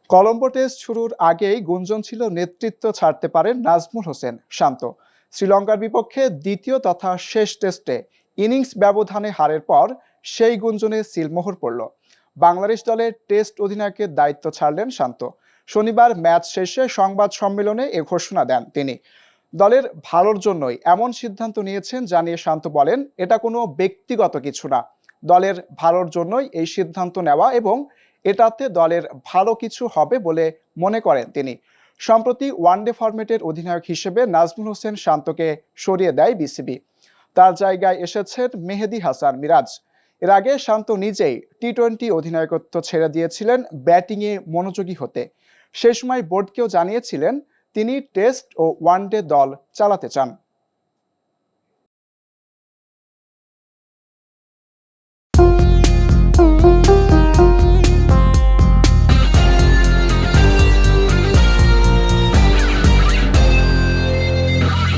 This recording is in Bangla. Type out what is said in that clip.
কলম্বো টেস্ট শুরুর আগেই গুঞ্জন ছিল নেতৃত্ব ছাড়তে পারেন নাজমুল হোসেন শান্ত। শ্রীলঙ্কার বিপক্ষে দ্বিতীয় তথা শেষ টেস্টে ইনিংস ব্যবধানে হারের পর সেই গুঞ্জনে সিলমোহর পড়ল। বাংলাদেশ দলের টেস্ট অধিনায়কের দায়িত্ব ছাড়লেন শান্ত। শনিবার ম্যাচ শেষে সংবাদ সম্মেলনে এ ঘোষণা দেন তিনি। দলের ভালোর জন্যই এমন সিদ্ধান্ত নিয়েছেন জানিয়ে শান্ত বলেন, এটা কোনো ব্যক্তিগত কিছু না, দলের ভালোর জন্যই এই সিদ্ধান্ত নেওয়া এবং এটাতে দলের ভালো কিছু হবে বলে মনে করেন তিনি। সম্প্রতি ওয়ানডে ফরম্যাটের অধিনায়ক হিসেবে নাজমুল হোসেন শান্তকে সরিয়ে দেয় বিসিবি। তার জায়গায় এসেছেন মেহেদী হাসান মিরাজ। এর আগে শান্ত নিজেই টি-20 অধিনায়কত্ব ছেড়ে দিয়েছিলেন ব্যাটিংয়ে মনোযোগী হতে। সে সময় বোর্ডকেও জানিয়েছিলেন তিনি টেস্ট ও ওয়ানডে দল চালাতে চান।